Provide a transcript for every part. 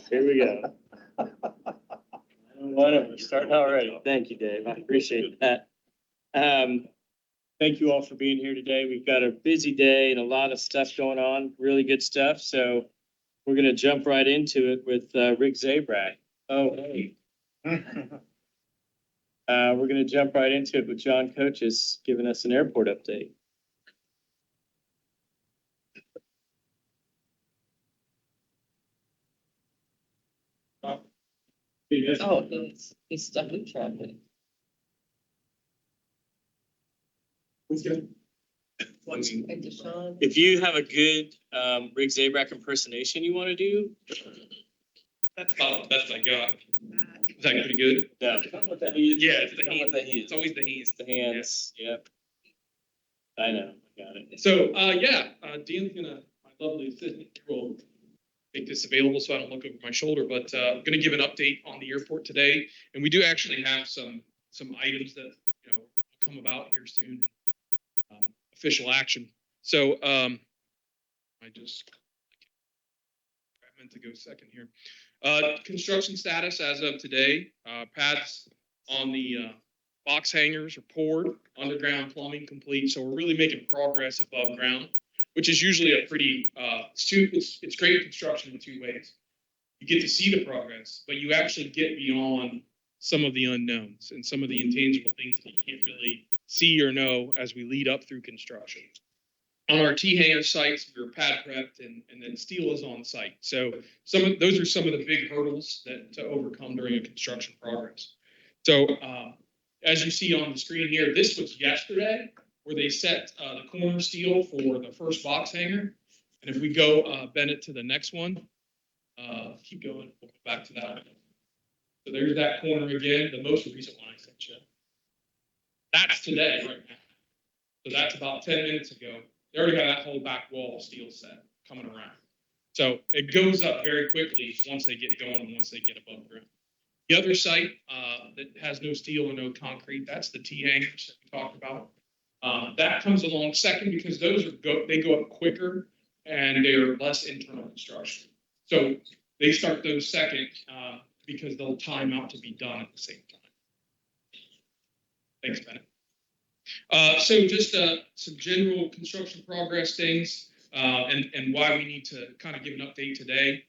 Here we go. Whatever, we're starting already. Thank you, Dave. I appreciate that. Thank you all for being here today. We've got a busy day and a lot of stuff going on, really good stuff. So we're going to jump right into it with Rick Szabrak. Oh, hey. We're going to jump right into it with Jon Kochis giving us an airport update. Oh, he's stuck in traffic. Who's good? And Deshaun. If you have a good Rick Szabrak impersonation you want to do, That's about the best I got. Is that pretty good? no. Yeah, it's the hand. It's always the hands. the hands. Yep. I know. I got it. So, Dan's gonna, my lovely assistant will make this available so I don't look over my shoulder, but I'm gonna give an update on the airport today. And we do actually have some items that, will come about here soon. Official action. So, I meant to go second here. Construction status as of today, pads on the box hangers are poured, underground plumbing complete. So we're really making progress above ground, which is usually a pretty, it's great construction in two ways. You get to see the progress, but you actually get beyond some of the unknowns and some of the intangible things that you can't really see or know as we lead up through construction. On our T-hanger sites, we were pad prepped and then steel is on site. So those are some of the big hurdles to overcome during a construction progress. So as you see on the screen here, this was yesterday where they set the corner steel for the first box hanger. And if we go bend it to the next one, keep going, we'll go back to that one. So there's that corner again, the most recent one I sent you. That's today right now. So that's about 10 minutes ago. They already got that whole back wall of steel set coming around. So it goes up very quickly once they get going and once they get above ground. The other site that has no steel and no concrete, that's the T-hangers that we talked about. That comes along second because those they go up quicker and they're less internal construction. So they start those second because they'll time out to be done at the same time. Thanks, Bennett. So just some general construction progress things and why we need to kind of give an update today.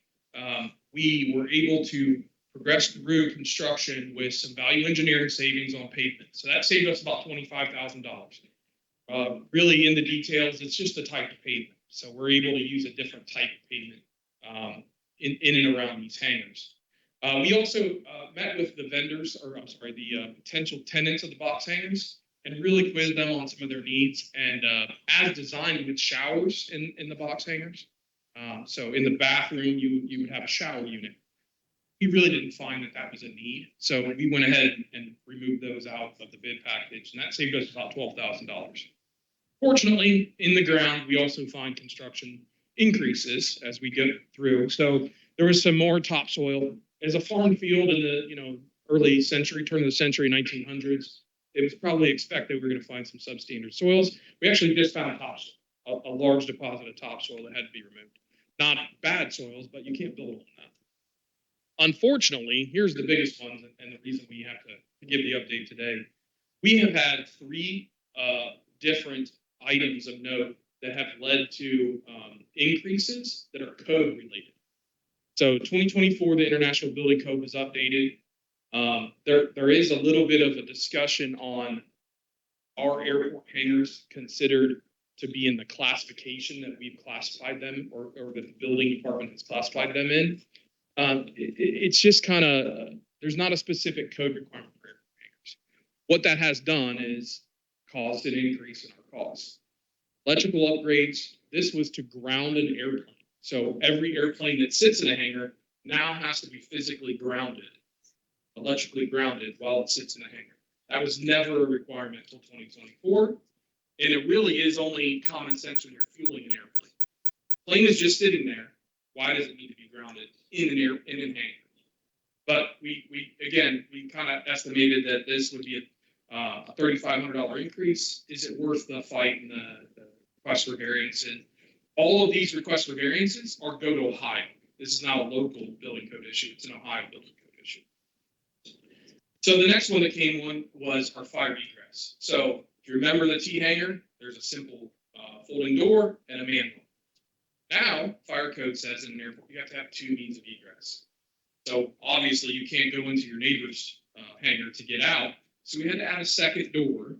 We were able to progress through construction with some value engineering savings on pavement. So that saved us about $25,000. Really in the details, it's just the type of pavement. So we're able to use a different type of pavement in and around these hangars. We also met with the vendors, the potential tenants of the box hangars, and really quizzed them on some of their needs. And as designed with showers in the box hangers, so in the bathroom you would have a shower unit. We really didn't find that was a need, so we went ahead and removed those out of the bid package, and that saved us about $12,000. Fortunately, in the ground, we also find construction increases as we go through. So there was some more topsoil. As a farm field in the early century, turn of the century, 1900s, it was probably expected we were going to find some substandard soils. We actually just found topsoil, a large deposit of topsoil that had to be removed. Not bad soils, but you can't build on that. Unfortunately, here's the biggest one, and the reason we have to give the update today. We have had 3 different items of note that have led to increases that are code related. So 2024, the International Building Code was updated. There is a little bit of a discussion on are airport hangars considered to be in the classification that we've classified them or that the building department has classified them in. It's just kind of, there's not a specific code requirement for airport hangars. What that has done is caused an increase in our costs. Electrical upgrades, this was to ground an airplane. So every airplane that sits in a hangar now has to be physically grounded, electrically grounded while it sits in a hangar. That was never a requirement until 2024. And it really is only common sense when you're fueling an airplane. Plane is just sitting there. Why does it need to be grounded in an hangar? But we kind of estimated that this would be a $3,500 increase. Is it worth the fight and the request for variance? And all of these requests for variances go to Ohio. This is not a local building code issue, it's an Ohio building code issue. So the next one that came on was our fire egress. So if you remember the T-hanger, there's a simple folding door and a manhole. Now, fire code says in an airport, you have to have 2 means of egress. So obviously you can't go into your neighbor's hangar to get out. So we had to add a second door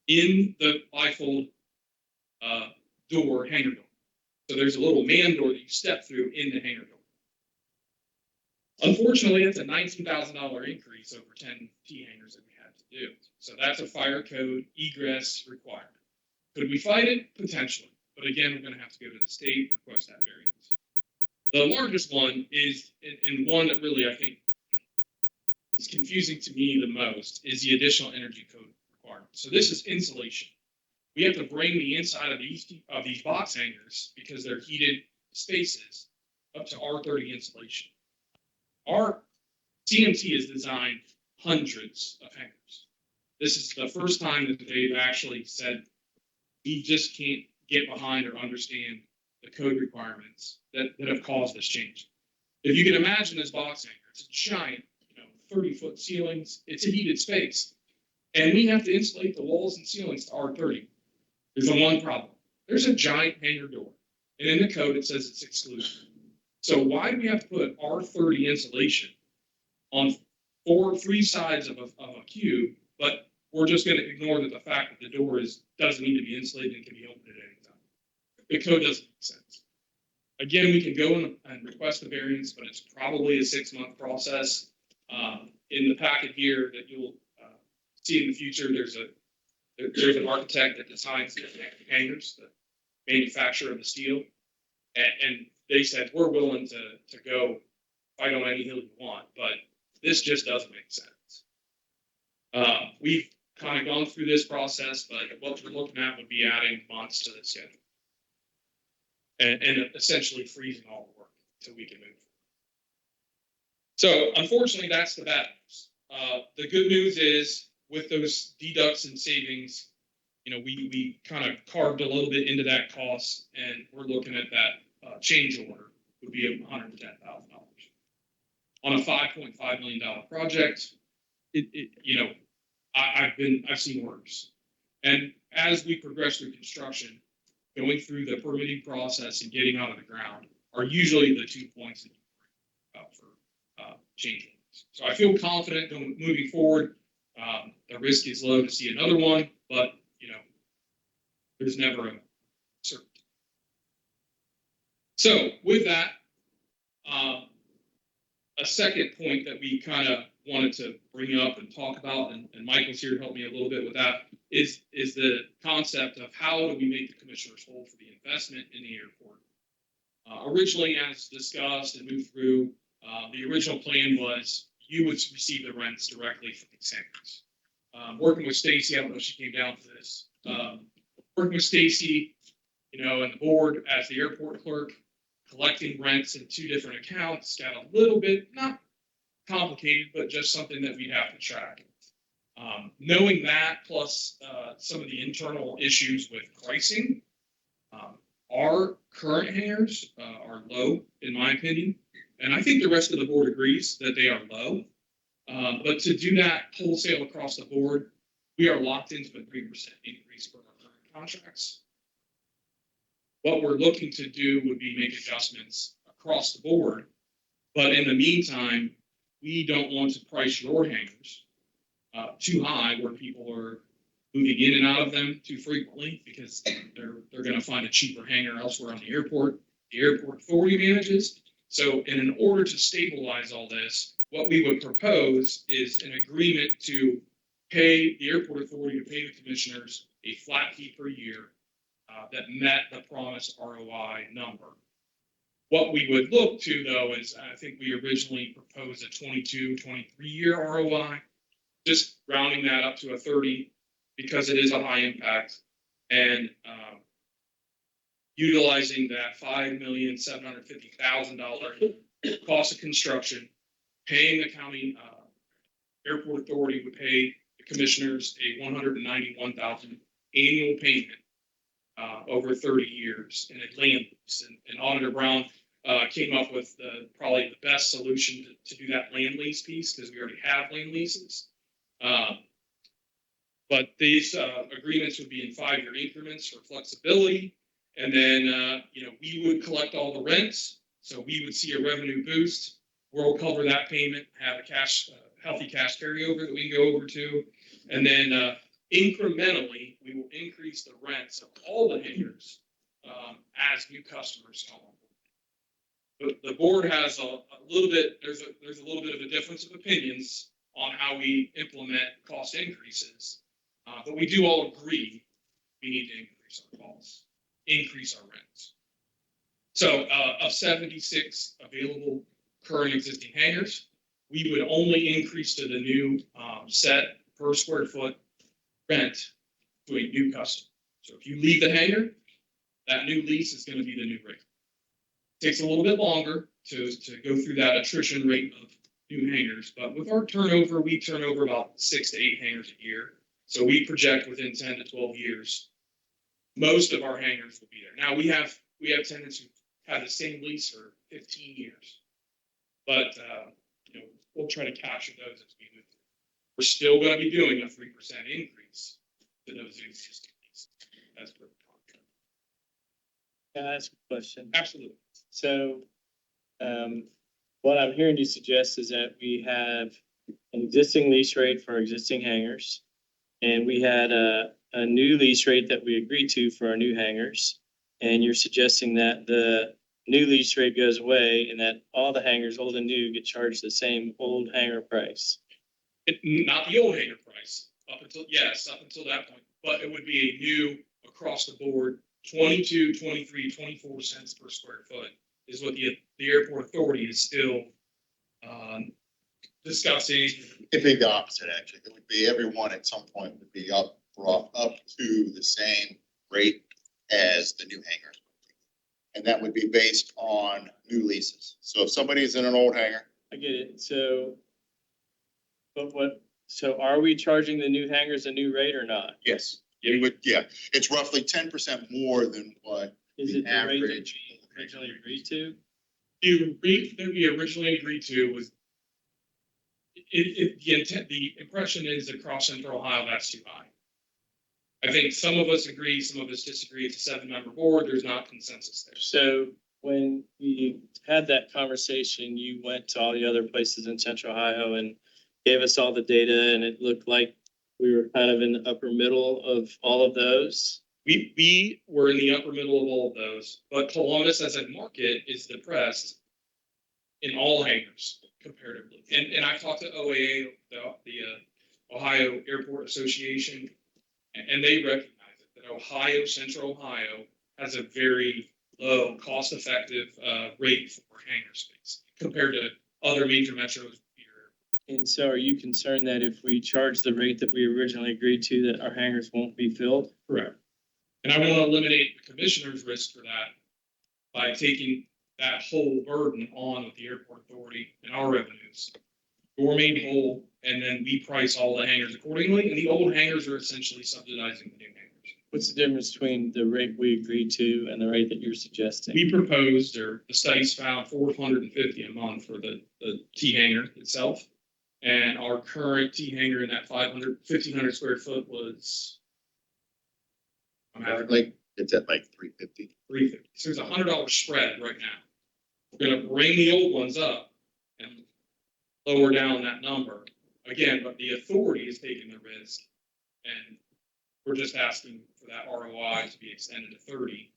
in the bifold door, hangar door. So there's a little man door that you step through in the hangar door. Unfortunately, it's a $19,000 increase over 10 T-hangers that we had to do. So that's a fire code egress requirement. Could we fight it? Potentially. But again, we're going to have to go to the state and request that variance. The largest one is, and one that really I think is confusing to me the most, is the additional energy code requirement. So this is insulation. We have to bring the inside of these box hangers, because they're heated spaces, up to R30 insulation. Our CMT has designed hundreds of hangars. This is the first time that they've actually said, we just can't get behind or understand the code requirements that have caused this change. If you can imagine this box hangar, it's a giant, 30-foot ceilings. It's a heated space. And we have to insulate the walls and ceilings to R30. There's one problem. There's a giant hangar door. And in the code, it says it's exclusive. So why do we have to put R30 insulation on 3 sides of a cube, but we're just going to ignore the fact that the door doesn't need to be insulated and can be opened at any time? The code doesn't make sense. Again, we can go and request a variance, but it's probably a 6-month process. In the packet here that you'll see in the future, there's an architect that designs the hangars, the manufacturer of the steel, and they said, we're willing to go fight on any hill you want, but this just doesn't make sense. We've kind of gone through this process, but what we're looking at would be adding months to the schedule and essentially freezing all the work until we can move. So unfortunately, that's the bad news. The good news is with those deducts and savings, we kind of carved a little bit into that cost, and we're looking at that change order would be $110,000 on a $5.5 million project. I've seen worse. And as we progress through construction, going through the permitting process and getting out of the ground are usually the 2 points that you bring up for change orders. So I feel confident moving forward. The risk is low to see another one, but there's never a certainty. So with that, a second point that we kind of wanted to bring up and talk about, and Michael's here to help me a little bit with that, is the concept of how do we make the commissioners whole for the investment in the airport. Originally, as discussed and moved through, the original plan was you would receive the rents directly from these hangars. Working with Stacy, I don't know if she came down for this. Working with Stacy, and the board as the airport clerk, collecting rents in 2 different accounts, got a little bit, not complicated, but just something that we'd have to track. Knowing that, plus some of the internal issues with pricing, our current hangars are low, in my opinion. And I think the rest of the board agrees that they are low. But to do that wholesale across the board, we are locked into a 3% increase for our current contracts. What we're looking to do would be make adjustments across the board. But in the meantime, we don't want to price your hangars too high where people are moving in and out of them too frequently because they're going to find a cheaper hangar elsewhere on the airport authority manages. So in order to stabilize all this, what we would propose is an agreement to pay the airport authority to pay the commissioners a flat fee per year that met the promised ROI number. What we would look to, though, is I think we originally proposed a 22, 23-year ROI, just rounding that up to a 30 because it is a high impact, and utilizing that $5,750,000 cost of construction, paying the county airport authority would pay the commissioners a $191,000 annual payment over 30 years in a land lease. And Auditor Brown came up with probably the best solution to do that land lease piece, because we already have land leases. But these agreements would be in 5-year increments for flexibility. And then, we would collect all the rents. So we would see a revenue boost. We'll cover that payment, have a healthy cash carryover that we can go over to. And then incrementally, we will increase the rents of all the hangars as new customers come on. The board has a little bit, there's a little bit of a difference of opinions on how we implement cost increases. But we do all agree we need to increase our costs, increase our rents. So of 76 available current existing hangars, we would only increase to the new set per square foot rent to a new customer. So if you leave the hangar, that new lease is going to be the new rate. It takes a little bit longer to go through that attrition rate of new hangars, but with our turnover, we turn over about 6 to 8 hangars a year. So we project within 10 to 12 years, most of our hangars will be there. Now we have tenants who have the same lease for 15 years, but we'll try to capture those as we move through. We're still going to be doing a 3% increase to those existing leases as per the contract. Can I ask a question? Absolutely. So, what I'm hearing you suggest is that we have an existing lease rate for existing hangars, and we had a new lease rate that we agreed to for our new hangars. And you're suggesting that the new lease rate goes away and that all the hangars, old and new, get charged the same old hangar price. Not the old hangar price up until that point, but it would be a new across the board 22, 23, 24 cents per square foot is what the airport authority is still discussing. It'd be the opposite, actually. It would be everyone at some point would be brought up to the same rate as the new hangars. And that would be based on new leases. So if somebody's in an old hangar, I get it. So, so are we charging the new hangars a new rate or not? yes, it would, yeah. It's roughly 10% more than what Is the it the rate that average we originally agreed to? The rate that we originally agreed to was the impression is across Central Ohio that's too high. I think some of us agree, some of us disagree. It's a 7-member board. There's not consensus there. So when we had that conversation, you went to all the other places in Central Ohio and gave us all the data, and it looked like we were kind of in the upper middle of all of those. We were in the upper middle of all of those, but Columbus as a market is depressed in all hangars comparatively. And I talked to OAA, the Ohio Airport Association, and they recognize it, that Ohio, Central Ohio, has a very low, cost-effective rate for hangar space compared to other major metros. And so are you concerned that if we charge the rate that we originally agreed to, that our hangars won't be filled? Correct. And I want to eliminate the commissioner's risk for that by taking that whole burden on with the airport authority and our revenues. We're made whole, and then we price all the hangars accordingly, and the old hangars are essentially subsidizing the new hangars. What's the difference between the rate we agreed to and the rate that you're suggesting? We proposed, or the studies found $450 a month for the T hangar itself. And our current T hangar in that 1,500 square foot was, like it's at like 350. $350. So there's $100 spread right now. We're going to bring the old ones up and lower down that number again, but the authority is taking the risk, and we're just asking for that ROI to be extended to 30.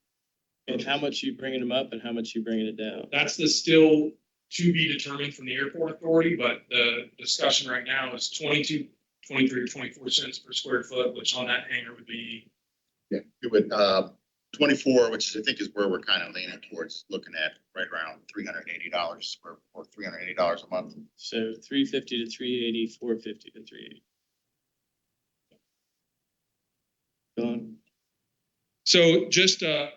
And how much you bringing them up and how much you bringing it down? That's the still to be determined from the airport authority, but the discussion right now is 22, 23, or 24 cents per square foot, which on that hangar would be. Yeah, it would 24, which is, I think is where we're kind of leaning towards, looking at right around $380 or $380 a month. So 350 to 380, 450 to 380. Don? So just to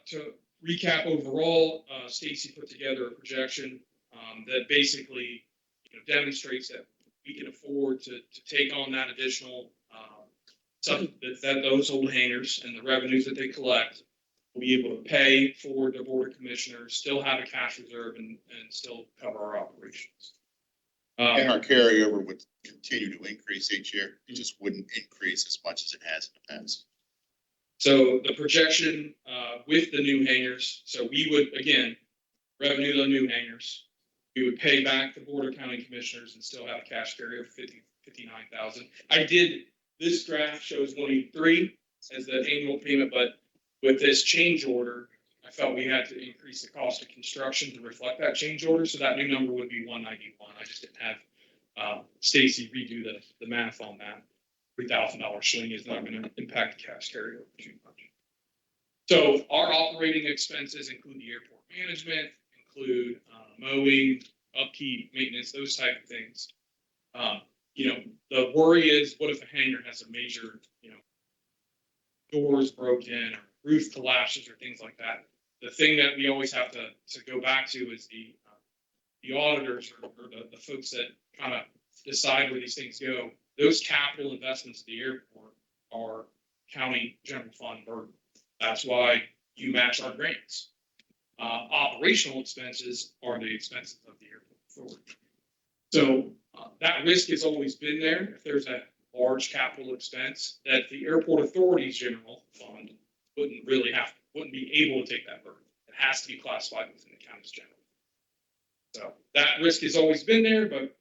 recap overall, Stacy put together a projection that basically demonstrates that we can afford to take on that additional those old hangars and the revenues that they collect we'll be able to pay for the board of commissioners, still have a cash reserve and still cover our operations. And our carryover would continue to increase each year. It just wouldn't increase as much as it has in the past. So the projection with the new hangars, so we would, again, revenue the new hangars. We would pay back the board of county commissioners and still have a cash carry of 59,000. This graph shows 183 as the annual payment, but with this change order, I felt we had to increase the cost of construction to reflect that change order. So that new number would be 191. I just didn't have Stacy redo the math on that. $3,000 swing is not going to impact the cash carryover too much. So our operating expenses include the airport management, include mowing, upkeep, maintenance, those type of things. The worry is, what if a hangar has a major, doors broken or roof collapses or things like that? The thing that we always have to go back to is the auditors or the folks that kind of decide where these things go. Those capital investments at the airport are county general fund burden. That's why you match our grants. Operational expenses are the expenses of the airport authority. So that risk has always been there. If there's a large capital expense, that the airport authority's general fund wouldn't be able to take that burden. It has to be classified within the county's general. So that risk has always been there, but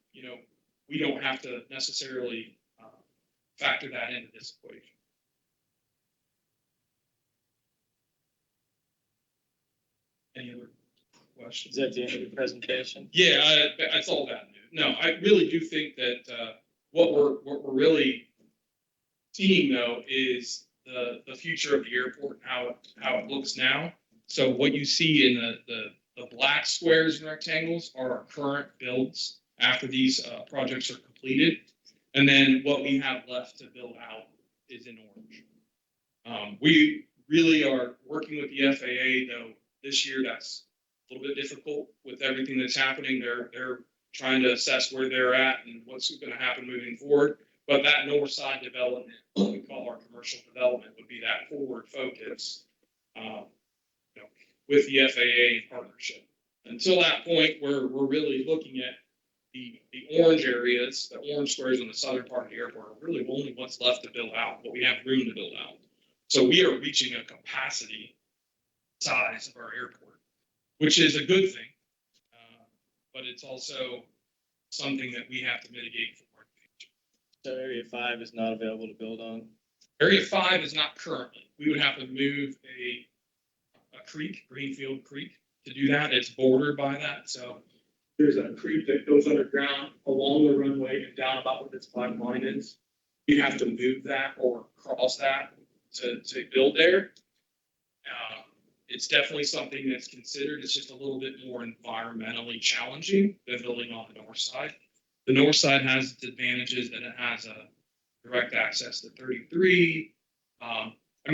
we don't have to necessarily factor that into this equation. Any other questions? Is that the end of the presentation? Yeah, that's all that new. No, I really do think that what we're really seeing though is the future of the airport and how it looks now. So what you see in the black squares and rectangles are our current builds after these projects are completed. And then what we have left to build out is in orange. We really are working with the FAA though. This year, that's a little bit difficult with everything that's happening. They're trying to assess where they're at and what's going to happen moving forward. But that north side development, what we call our commercial development, would be that forward focus with the FAA in partnership. Until that point, we're really looking at the orange areas, the orange squares on the southern part of the airport are really only what's left to build out, what we have room to build out. So we are reaching a capacity size of our airport, which is a good thing, but it's also something that we have to mitigate for. So Area 5 is not available to build on? Area 5 is not currently. We would have to move a creek, Greenfield Creek, to do that. It's bordered by that. So there's a creek that goes underground along the runway and down about where this black line is. We have to move that or cross that to build there. It's definitely something that's considered. It's just a little bit more environmentally challenging than building on the north side. The north side has its advantages that it has a direct access to 33.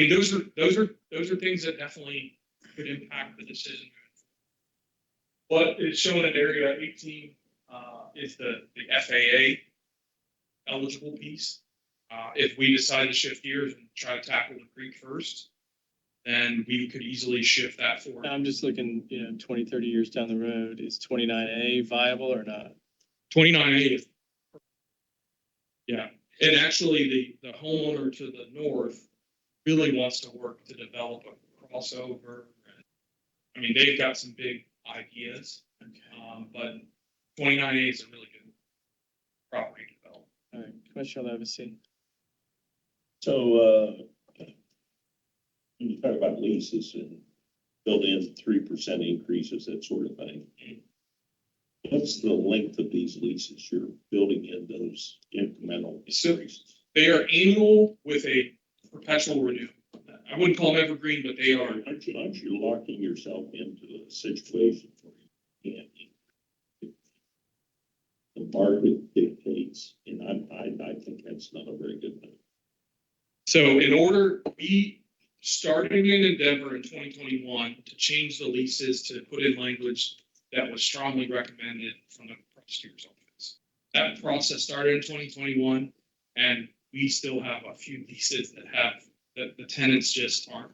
Those are things that definitely could impact the decision. What is shown in area 18 is the FAA eligible piece. If we decide to shift gears and try to tackle the creek first, then we could easily shift that forward. I'm just looking, 20, 30 years down the road. Is 29A viable or not? 29A is, yeah. And actually the homeowner to the north really wants to work to develop a crossover. They've got some big ideas, but 29A is a really good property to develop. All right, Commissioner Levacy. So, when you talk about leases and build in 3% increases, that sort of thing, what's the length of these leases you're building in those incremental increases? They are annual with a perpetual renewal. I wouldn't call them evergreen, but they are. Aren't you locking yourself into a situation where you can't? The market dictates, and I think that's not a very good thing. So we started an endeavor in 2021 to change the leases to put in language that was strongly recommended from the prosecutor's office. That process started in 2021, and we still have a few leases that have the tenants just aren't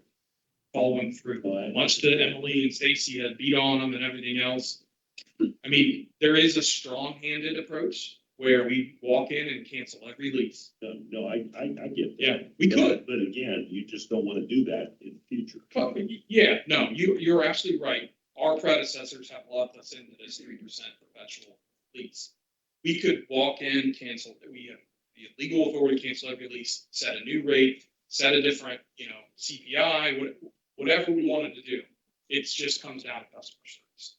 following through. Much that Emily and Stacy had beat on them and everything else. I mean, there is a strong-handed approach where we walk in and cancel every lease. No, I get that. Yeah, we could. But again, you just don't want to do that in the future. Yeah, no, you're absolutely right. Our predecessors have locked us into this 3% perpetual lease. We could walk in, cancel, we have the legal authority to cancel every lease, set a new rate, set a different, CPI, whatever we wanted to do. It just comes down to customer service.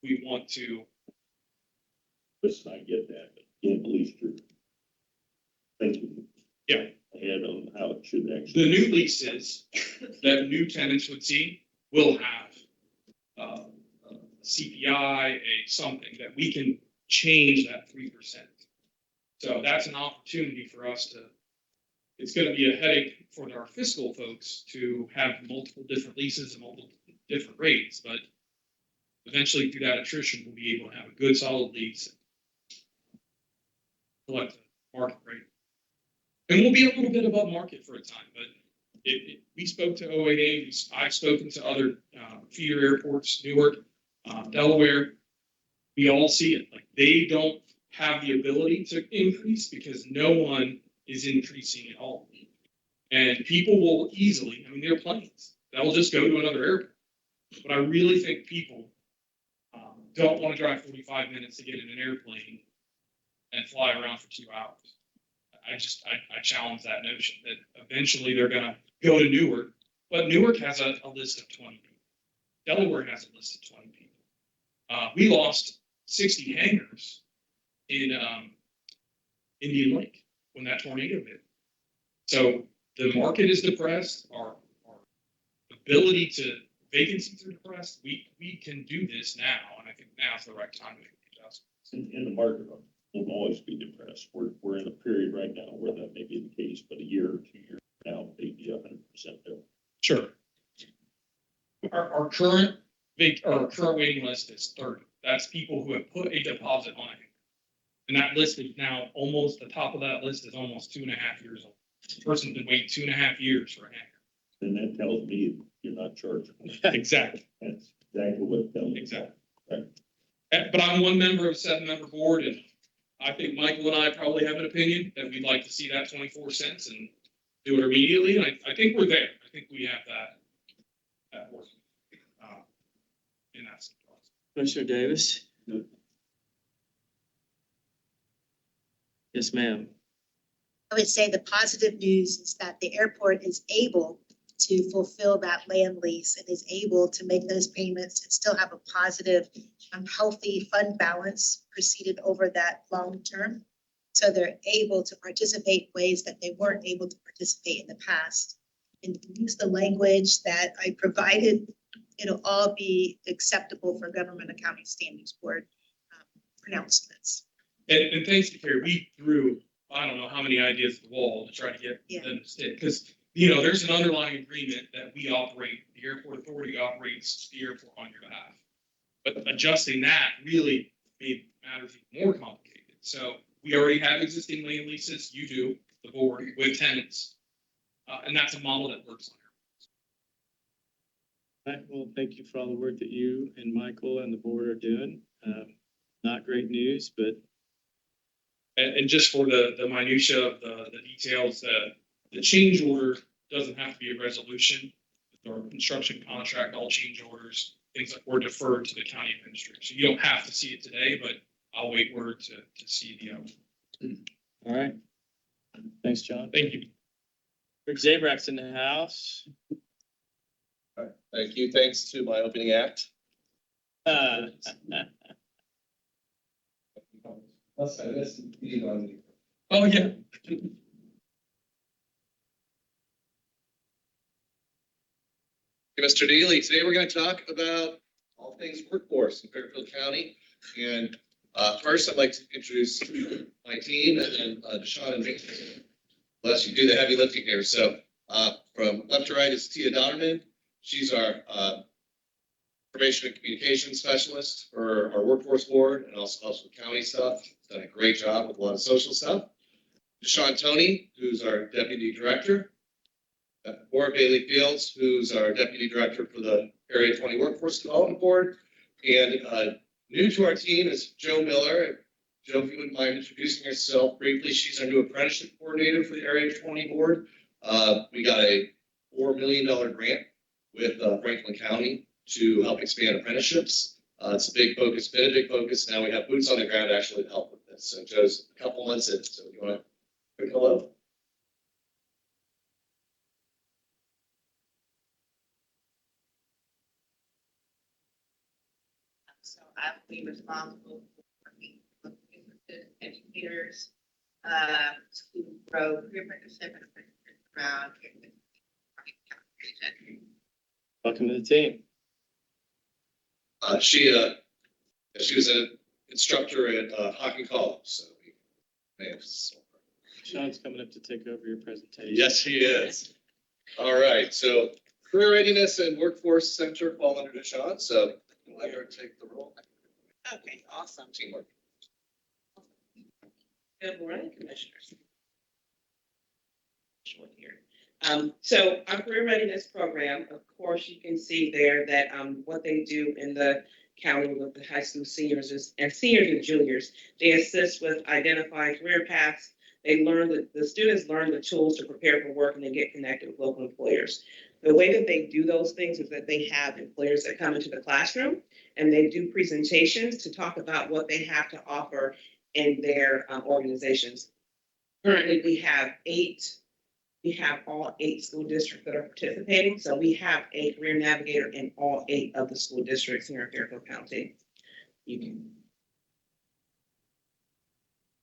We want to. Listen, I get that, but again, at least you're thinking. Yeah. Ahead on how it should actually. The new leases that new tenants would see will have a CPI, something that we can change that 3%. So that's an opportunity for us to, it's going to be a headache for our fiscal folks to have multiple different leases and multiple different rates, but eventually through that attrition, we'll be able to have a good solid lease. Collect the market rate. And we'll be a little bit above market for a time, but we spoke to OAA, I've spoken to other feeder airports, Newark, Delaware. We all see it. Like, they don't have the ability to increase because no one is increasing at all. And people will easily, I mean, they're planes. They'll just go to another airport. But I really think people don't want to drive 45 minutes to get in an airplane and fly around for 2 hours. I challenge that notion that eventually they're going to go to Newark, but Newark has a list of 20 people. Delaware has a list of 20 people. We lost 60 hangars in Indian Lake when that tornado hit. So the market is depressed. Our ability to vacancies are depressed. We can do this now, and I think now's the right time to make adjustments. In the market will always be depressed. We're in a period right now where that may be the case, but a year or 2 years from now, maybe 100% there. Sure. Our current waiting list is 30. That's people who have put a deposit on it. And that list is now almost, the top of that list is almost 2.5 years old. This person's been waiting 2.5 years for a hangar. And that tells me you're not charging. Exactly. That's exactly what it tells me. Exactly. Right. But I'm one member of a 7-member board, and I think Michael and I probably have an opinion that we'd like to see that 24 cents and do it immediately. And I think we're there. I think we have that work. And that's the process. Commissioner Davis? Good. Yes, ma'am. I would say the positive news is that the airport is able to fulfill that land lease and is able to make those payments and still have a positive, healthy fund balance proceeded over that long term. So they're able to participate in ways that they weren't able to participate in the past. And use the language that I provided, it'll all be acceptable for Government Accounting Standards Board pronouncements. And thanks to Carrie, we threw, I don't know how many ideas at the wall to try to get Yeah. them to stick. Because, there's an underlying agreement that we operate, the airport authority operates the airport on your behalf. But adjusting that really made matters even more complicated. So we already have existing land leases, you do, the board, with tenants. And that's a model that works on All right, well, thank you for all the work that you and Michael and the board are doing. Not great news, but And just for the minutia of the details, the change order doesn't have to be a resolution. Our construction contract, all change orders, things that were deferred to the county administrator. So you don't have to see it today, but I'll wait word to see the. all right. Thanks, John. Thank you. Rick Zabrak's in the house. Thank you. Thanks to my opening act. Oh, yeah. Mr. Dealey, today we're going to talk about all things workforce in Fairfield County. And first, I'd like to introduce my team and then Deshaun and Vic. Unless you do the heavy lifting here. So from left to right is Tia Donnerman. She's our information and communication specialist for our workforce board and also county stuff. Done a great job with a lot of social stuff. Deshaun Tony, who's our deputy director. Laura Bailey Fields, who's our Deputy Director for the Area 20 Workforce Development Board. And new to our team is Joe Miller. Joe, if you wouldn't mind introducing yourself briefly, she's our new apprenticeship coordinator for the Area 20 Board. We got a $4 million grant with Franklin County to help expand apprenticeships. It's a big focus, been a big focus. Now we have boots on the ground actually to help with this. So Joe's a couple months in, so you want to quick hello? So I will be responsible for working with businesses, educators, to grow career apprenticeship and apprenticeship around here in the region. Welcome to the team. She was an instructor at Hockey College, so we may have. Sean's coming up to take over your presentation. Yes, he is. All right, so career readiness and workforce center fall under Deshaun, so let her take the role. Okay, awesome. Teamwork. Good morning, Commissioners. Short here. So our career readiness program, of course, you can see there that what they do in the county with the high school seniors and juniors, they assist with identifying career paths. They learn the students learn the tools to prepare for work and then get connected with local employers. The way that they do those things is that they have employers that come into the classroom and they do presentations to talk about what they have to offer in their organizations. Currently, we have all 8 school districts that are participating. So we have a career navigator in all 8 of the school districts here in Fairfield County.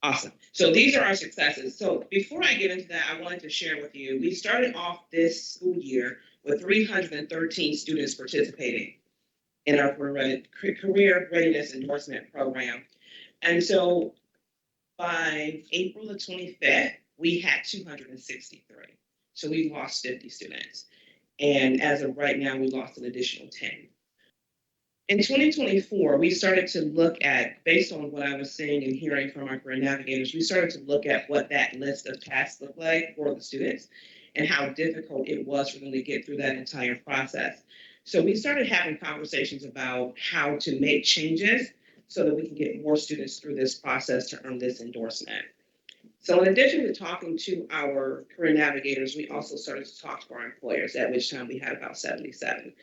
Awesome. So these are our successes. So before I get into that, I wanted to share with you, we started off this school year with 313 students participating in our career readiness endorsement program. And so by April the 25th, we had 263. So we lost 50 students. And as of right now, we lost an additional 10. In 2024, we started to look at, based on what I was seeing and hearing from our career navigators, we started to look at what that list of tasks looked like for the students and how difficult it was for them to get through that entire process. So we started having conversations about how to make changes so that we can get more students through this process to earn this endorsement. So in addition to talking to our career navigators, we also started to talk to our employers, at which time we had about 77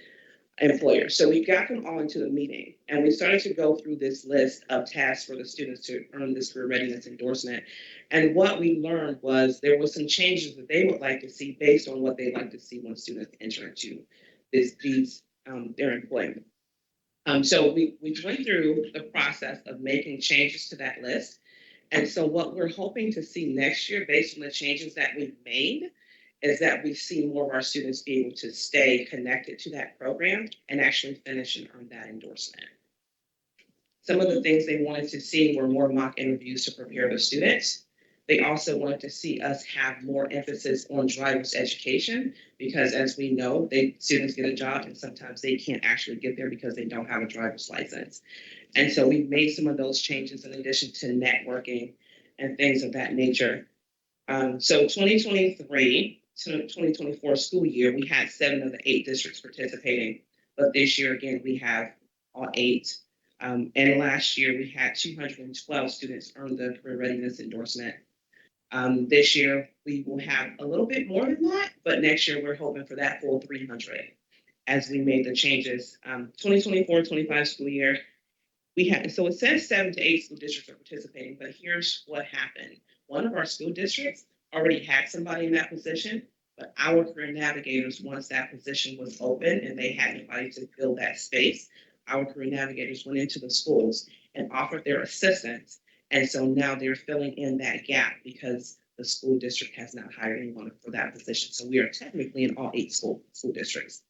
employers. So we got them all into the meeting and we started to go through this list of tasks for the students to earn this career readiness endorsement. And what we learned was there were some changes that they would like to see based on what they like to see when students enter into their employment. So we went through the process of making changes to that list. And so what we're hoping to see next year, based on the changes that we've made, is that we see more of our students be able to stay connected to that program and actually finish and earn that endorsement. Some of the things they wanted to see were more mock interviews to prepare the students. They also wanted to see us have more emphasis on driver's education because, as we know, students get a job and sometimes they can't actually get there because they don't have a driver's license. And so we've made some of those changes in addition to networking and things of that nature. So 2023 to 2024 school year, we had 7 of the 8 districts participating. But this year, again, we have all 8. And last year, we had 212 students earn the career readiness endorsement. This year, we will have a little bit more than that, but next year, we're hoping for that full 300 as we made the changes. 2024-25 school year, so it says 7 to 8 school districts are participating, but here's what happened. One of our school districts already had somebody in that position, but our career navigators, once that position was open and they had anybody to fill that space, our career navigators went into the schools and offered their assistance. And so now they're filling in that gap because the school district has not hired anyone for that position. So we are technically in all 8 school districts,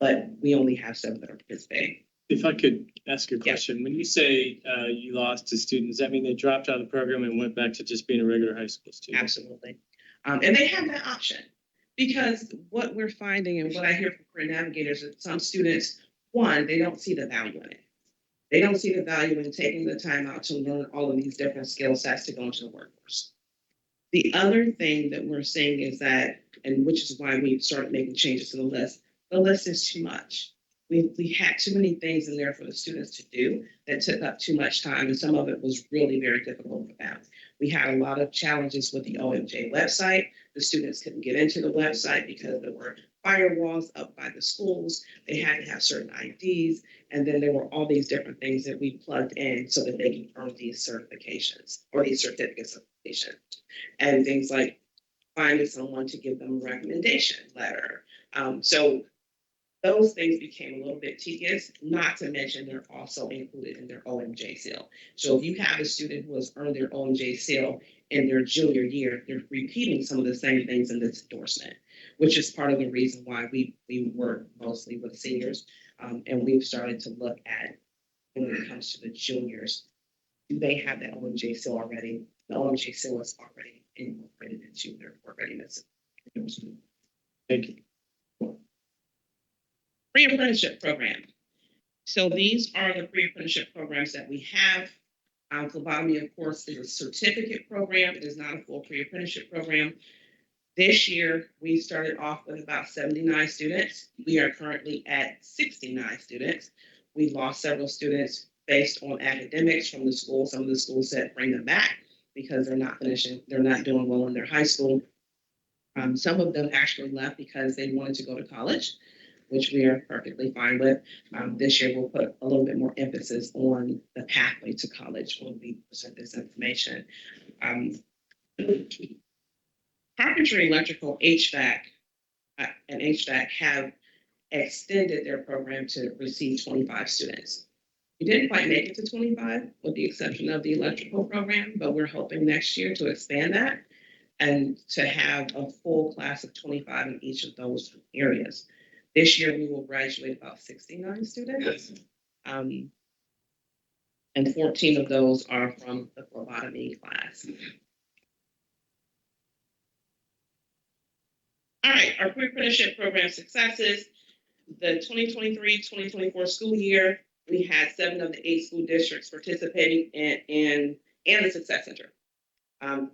but we only have 7 that are participating. If I could ask a question, when you say you lost a student, does that mean they dropped out of the program and went back to just being a regular high school student? Absolutely. And they have that option because what we're finding and what I hear from career navigators is some students, one, they don't see the value in it. They don't see the value in taking the time out to learn all of these different skill sets to go into the workforce. The other thing that we're seeing is that and which is why we started making changes to the list. The list is too much. We had too many things in there for the students to do that took up too much time, and some of it was really very difficult for them. We had a lot of challenges with the OMJ website. The students couldn't get into the website because there were firewalls up by the schools. They had to have certain IDs, and then there were all these different things that we plugged in so that they could earn these certifications or these certificates of completion. And things like finding someone to give them a recommendation letter. So those things became a little bit tedious, not to mention they're also included in their OMJ seal. So if you have a student who has earned their OMJ seal in their junior year, they're repeating some of the same things in this endorsement, which is part of the reason why we work mostly with seniors. And we've started to look at, when it comes to the juniors, do they have that OMJ seal already? The OMJ seal is already incorporated into their work readiness endorsement. Thank you. Pre-apprenticeship program. So these are the pre-apprenticeship programs that we have. Phlebotomy, of course, is a certificate program. It is not a full pre-apprenticeship program. This year, we started off with about 79 students. We are currently at 69 students. We lost several students based on academics from the school. Some of the schools said bring them back because they're not finishing, they're not doing well in their high school. Some of them actually left because they wanted to go to college, which we are perfectly fine with. This year, we'll put a little bit more emphasis on the pathway to college when we present this information. Carpentry, electrical, HVAC, and HVAC have extended their program to receive 25 students. We didn't quite make it to 25 with the exception of the electrical program, but we're hoping next year to expand that and to have a full class of 25 in each of those areas. This year, we will graduate about 69 students. And 14 of those are from the phlebotomy class. All right, our pre-apprenticeship program successes. The 2023-2024 school year, we had 7 of the 8 school districts participating in the Success Center.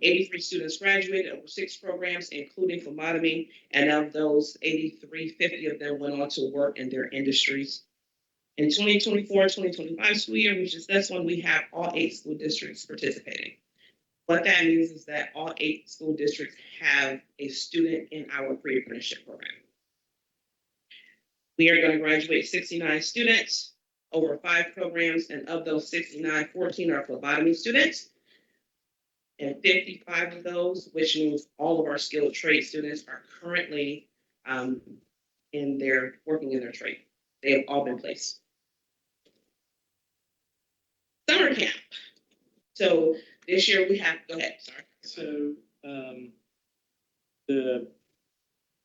83 students graduated over 6 programs, including phlebotomy, and of those 83, 50 of them went on to work in their industries. In 2024-2025 school year, which is this one, we have all 8 school districts participating. What that means is that all 8 school districts have a student in our pre-apprenticeship program. We are going to graduate 69 students over 5 programs, and of those 69, 14 are phlebotomy students. And 55 of those, which means all of our skilled trade students, are currently working in their trade. They have all been placed. Summer camp. So this year we have, go ahead, sorry. So, the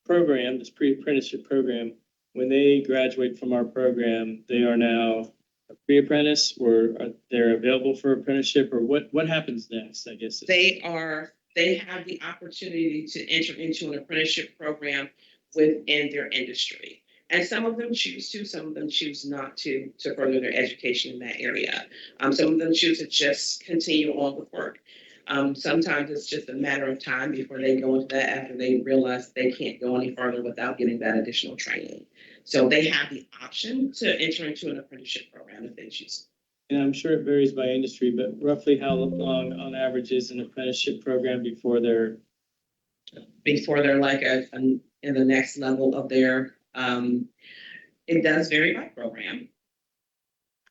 program, this pre-apprenticeship program, when they graduate from our program, they are now a pre-apprentice, or are they available for apprenticeship, or what happens next, I guess? They have the opportunity to enter into an apprenticeship program within their industry. And some of them choose to, some of them choose not to further their education in that area. Some of them choose to just continue on with work. Sometimes it's just a matter of time before they go into that after they realize they can't go any further without getting that additional training. So they have the option to enter into an apprenticeship program if they choose. And I'm sure it varies by industry, but roughly how long on average is an apprenticeship program before they're like in the next level of their, it does vary by program.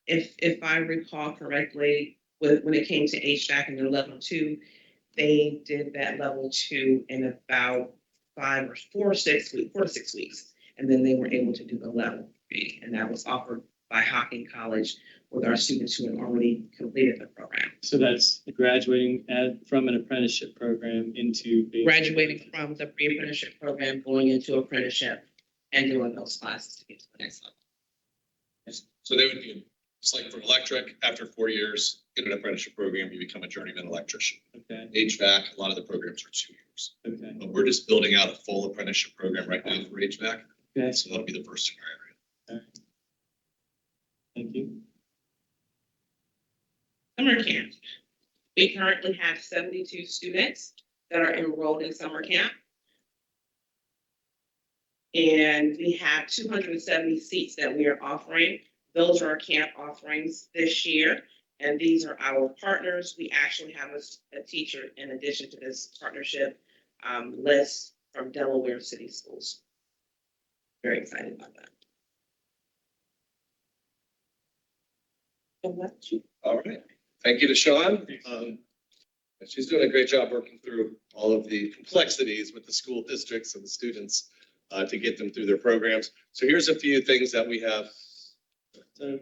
If I recall correctly, when it came to HVAC and their level 2, they did that level 2 in about 4 to 6 weeks. And then they were able to do the level 3. And that was offered by Hocking College with our students who had already completed the program. So that's graduating from an apprenticeship program into Graduating from the pre-apprenticeship program, going into apprenticeship and doing those classes to get to the next level. So they would be, it's like for electric, after 4 years, in an apprenticeship program, you become a journeyman electrician. Okay, HVAC, a lot of the programs are 2 years. okay, But we're just building out a full apprenticeship program right now for HVAC. okay, So that'll be the first in our area. thank you. Summer camp. We currently have 72 students that are enrolled in summer camp. And we have 270 seats that we are offering. Those are our camp offerings this year. And these are our partners. We actually have a teacher in addition to this partnership list from Delaware City Schools. Very excited about that. And that's you. All right. Thank you to Sean. She's doing a great job working through all of the complexities with the school districts and the students to get them through their programs. So here's a few things that we have. So,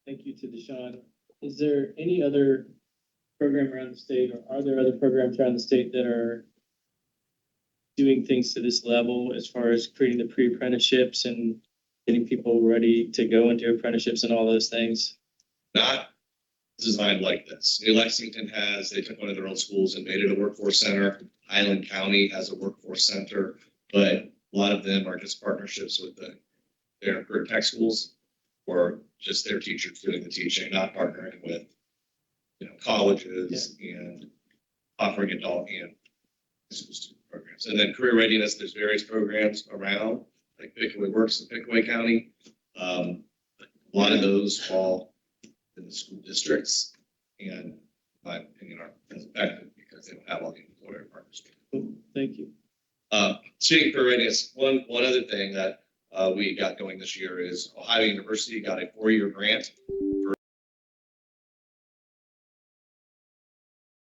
thank you to Deshaun. Is there any other program around the state, or are there other programs around the state that are doing things to this level as far as creating the pre-apprenticeships and getting people ready to go into apprenticeships and all those things? Not designed like this. New Lexington they took one of their own schools and made it a workforce center. Highland County has a workforce center, but a lot of them are just partnerships with their career tech schools or just their teachers doing the teaching, not partnering with, colleges and offering adult and school student programs. And then career readiness, there's various programs around, like Pickaway Works in Pickaway County. A lot of those fall in the school districts, and in my opinion are as effective because they don't have all the employer partners. Cool. Thank you. Speaking of career readiness, one other thing that we got going this year is Ohio University got a 4-year grant